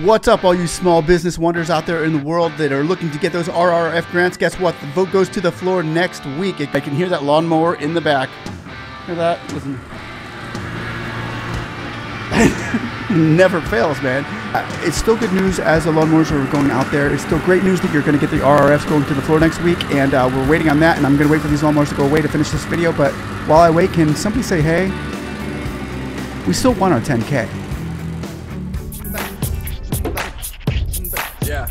What's up, all you small business wonders out there in the world that are looking to get those RRF grants? Guess what? The vote goes to the floor next week. I can hear that lawnmower in the back. Hear that? Listen. Never fails, man. It's still good news as the lawnmowers are going out there. It's still great news that you're going to get the RRFs going to the floor next week, and we're waiting on that, and I'm going to wait for these lawnmowers to go away to finish this video. But while I wait, can somebody say, hey, we still won our 10K. Yeah.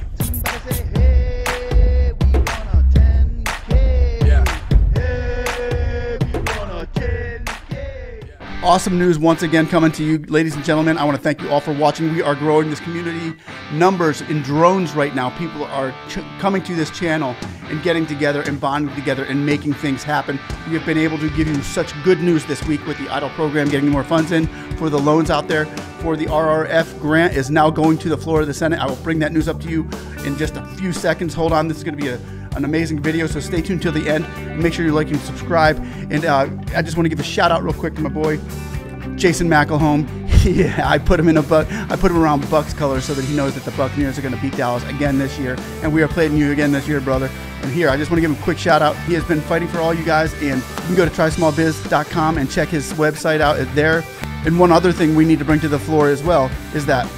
Awesome news once again coming to you, ladies and gentlemen. I want to thank you all for watching. We are growing this community numbers in drones right now. People are coming to this channel and getting together and bonding together and making things happen. We have been able to give you such good news this week with the EIDL program, getting more funds in for the loans out there. For the RRF grant is now going to the floor of the Senate. I will bring that news up to you in just a few seconds. Hold on, this is going to be an amazing video, so stay tuned till the end. Make sure you're liking and subscribe. And I just want to give a shout out real quick to my boy Jason McElhone. Yeah, I put him around Bucks colors so that he knows that the Buccaneers are going to beat Dallas again this year, and we are playing you again this year, brother. And here, I just want to give him a quick shout out. He has been fighting for all you guys, and you can go to trysmallbiz.com and check his website out there. And one other thing we need to bring to the floor as well is that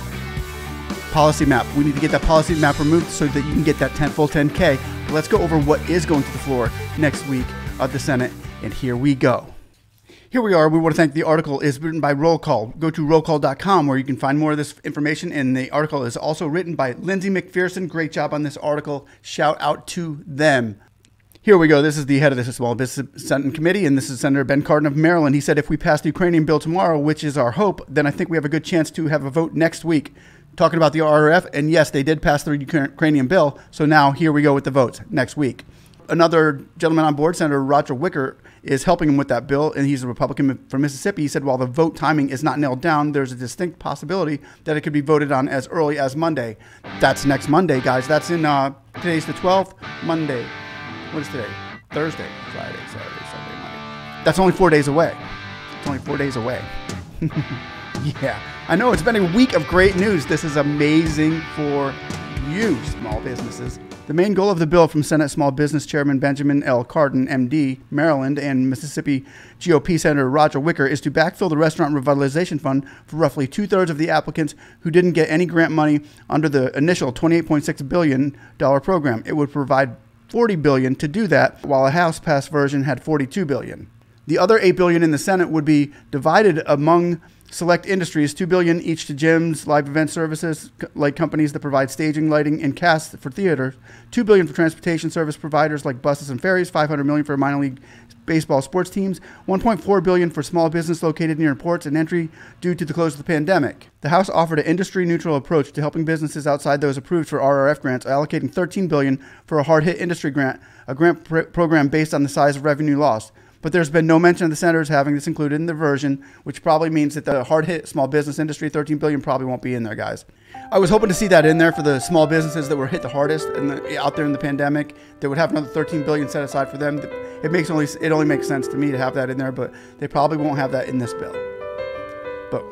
policy map. We need to get that policy map removed so that you can get that full 10K. But let's go over what is going to the floor next week of the Senate, and here we go. Here we are. We want to thank the article is written by Roll Call. Go to rollcall.com where you can find more of this information, and the article is also written by Lindsay McPherson. Great job on this article. Shout out to them. Here we go. This is the head of the Small Business Senate Committee, and this is Senator Ben Cardin of Maryland. He said if we pass the Ukrainian bill tomorrow, which is our hope, then I think we have a good chance to have a vote next week. Talking about the RRF, and yes, they did pass the Ukrainian bill, so now here we go with the votes next week. Another gentleman on board, Senator Roger Wicker, is helping him with that bill, and he's a Republican from Mississippi. He said while the vote timing is not nailed down, there's a distinct possibility that it could be voted on as early as Monday. That's next Monday, guys. That's in, today's the 12th, Monday. What is today? Thursday, Friday, Saturday, Sunday, Monday. That's only 4 days away. It's only 4 days away. Yeah, I know it's been a week of great news. This is amazing for you, small businesses. The main goal of the bill from Senate Small Business Chairman Benjamin L. Cardin, MD, Maryland, and Mississippi GOP Senator Roger Wicker is to backfill the Restaurant Revitalization Fund for roughly 2/3 of the applicants who didn't get any grant money under the initial $28.6 billion program. It would provide $40 billion to do that, while a House-passed version had $42 billion. The other $8 billion in the Senate would be divided among select industries, $2 billion each to gyms, live event services, like companies that provide staging, lighting, and casts for theaters, $2 billion for transportation service providers like buses and ferries, $500 million for minor league baseball sports teams, $1.4 billion for small business located near ports and entry due to the close of the pandemic. The House offered an industry-neutral approach to helping businesses outside those approved for RRF grants, allocating $13 billion for a hard-hit industry grant, a grant program based on the size of revenue lost. But there's been no mention of the senators having this included in the version, which probably means that the hard-hit small business industry, $13 billion, probably won't be in there, guys. I was hoping to see that in there for the small businesses that were hit the hardest out there in the pandemic. They would have another $13 billion set aside for them. It only makes sense to me to have that in there, but they probably won't have that in this bill. But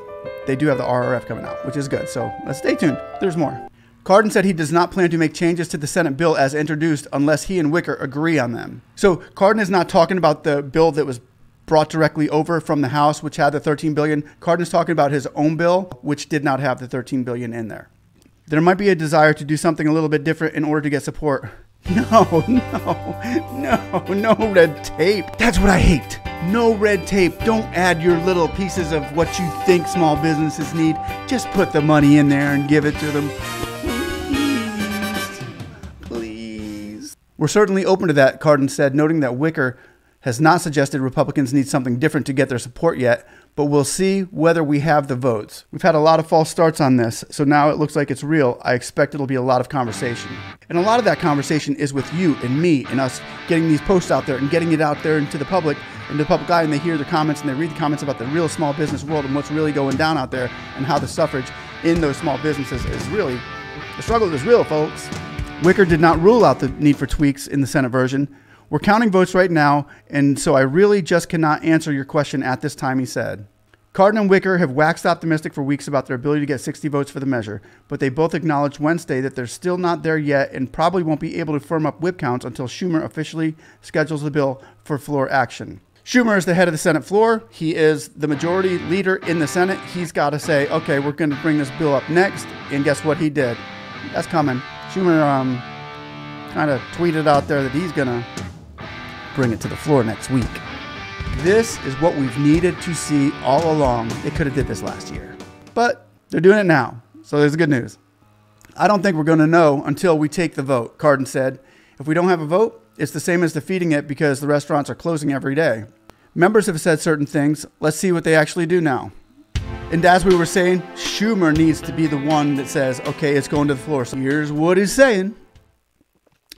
they do have the RRF coming out, which is good. So let's stay tuned. There's more. Cardin said he does not plan to make changes to the Senate bill as introduced unless he and Wicker agree on them. So Cardin is not talking about the bill that was brought directly over from the House, which had the $13 billion. Cardin is talking about his own bill, which did not have the $13 billion in there. There might be a desire to do something a little bit different in order to get support. No red tape. That's what I hate. No red tape. Don't add your little pieces of what you think small businesses need. Just put the money in there and give it to them. Please. We're certainly open to that, Cardin said, noting that Wicker has not suggested Republicans need something different to get their support yet, but we'll see whether we have the votes. We've had a lot of false starts on this, so now it looks like it's real. I expect it'll be a lot of conversation. And a lot of that conversation is with you and me and us getting these posts out there and getting it out there into the public eye, and they hear the comments and they read the comments about the real small business world and what's really going down out there and how the suffrage in those small businesses is really, the struggle is real, folks. Wicker did not rule out the need for tweaks in the Senate version. We're counting votes right now, and so I really just cannot answer your question at this time, he said. Cardin and Wicker have waxed optimistic for weeks about their ability to get 60 votes for the measure, but they both acknowledged Wednesday that they're still not there yet and probably won't be able to firm up whip counts until Schumer officially schedules the bill for floor action. Schumer is the head of the Senate floor. He is the majority leader in the Senate. He's got to say, okay, we're going to bring this bill up next. And guess what he did? That's coming. Schumer kind of tweeted out there that he's going to bring it to the floor next week. This is what we've needed to see all along. They could have did this last year, but they're doing it now. So there's good news. I don't think we're going to know until we take the vote, Cardin said. If we don't have a vote, it's the same as defeating it because the restaurants are closing every day. Members have said certain things. Let's see what they actually do now. And as we were saying, Schumer needs to be the one that says, okay, it's going to the floor. So here's what he's saying.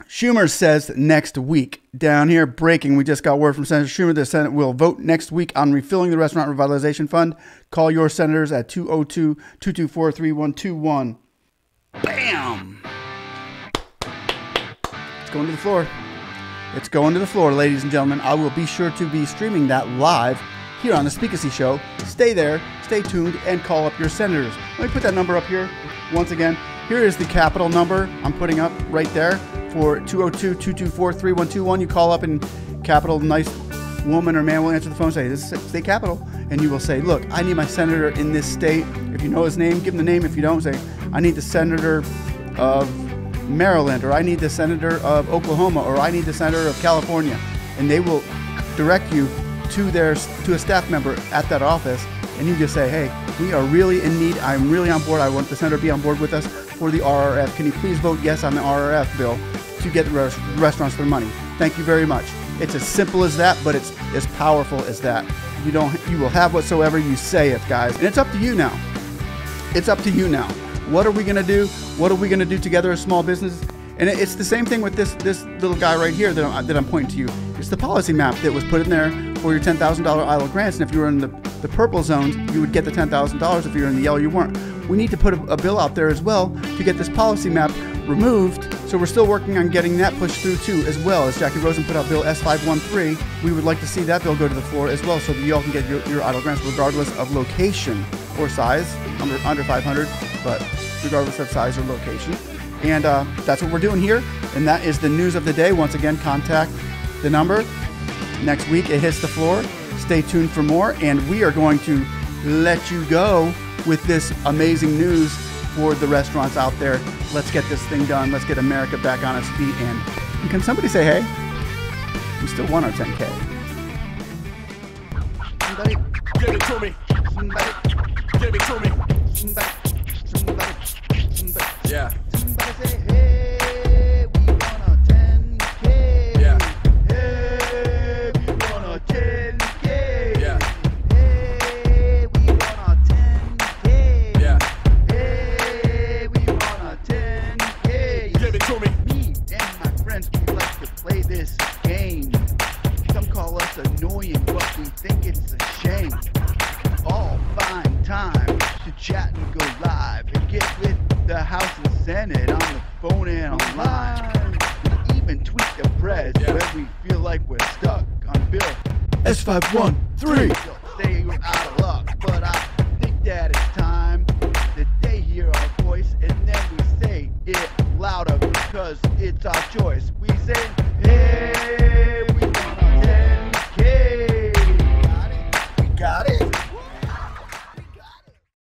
Schumer says next week. Down here, breaking, we just got word from Senator Schumer. The Senate will vote next week on refilling the Restaurant Revitalization Fund. Call your senators at 202-224-3121. Bam! It's going to the floor. It's going to the floor, ladies and gentlemen. I will be sure to be streaming that live here on the SpeaknsEE show. Stay there, stay tuned, and call up your senators. Let me put that number up here once again. Here is the capital number I'm putting up right there for 202-224-3121. You call up and capital, nice woman or man will answer the phone and say, this is state capital. And you will say, look, I need my senator in this state. If you know his name, give him the name. If you don't, say, I need the senator of Maryland, or I need the senator of Oklahoma, or I need the senator of California. And they will direct you to a staff member at that office. And you just say, hey, we are really in need. I'm really on board. I want the senator to be on board with us for the RRF. Can you please vote yes on the RRF bill to get the restaurants their money? Thank you very much. It's as simple as that, but it's as powerful as that. You will have whatsoever you say it, guys. And it's up to you now. It's up to you now. What are we going to do? What are we going to do together as small businesses? And it's the same thing with this little guy right here that I'm pointing to you. It's the policy map that was put in there for your $10,000 EIDL grants. And if you were in the purple zones, you would get the $10,000. If you were in the yellow, you weren't. We need to put a bill out there as well to get this policy map removed. So we're still working on getting that pushed through too, as well. As Jackie Rosen put out Bill S513, we would like to see that bill go to the floor as well so that you all can get your EIDL grants regardless of location or size, under 500, but regardless of size or location. And that's what we're doing here. And that is the news of the day. Once again, contact the number. Next week, it hits the floor. Stay tuned for more. And we are going to let you go with this amazing news for the restaurants out there. Let's get this thing done. Let's get America back on its feet. And can somebody say, hey, we still won our 10K. Somebody, give it to me. Somebody, give it to me. Somebody. Yeah. Somebody say, hey, we won our 10K. Yeah. Hey, we won our 10K. Yeah. Hey, we won our 10K. Yeah. Hey, we won our 10K. Give it to me. Me and my friends, we like to play this game. Some call us annoying, but we think it's a shame. All find time to chat and go live and get with the House and Senate on the phone and online. We even tweet the press when we feel like we're stuck on Bill S513. Say you're out of luck, but I think that it's time that they hear our voice and then we say it louder because it's our choice. We say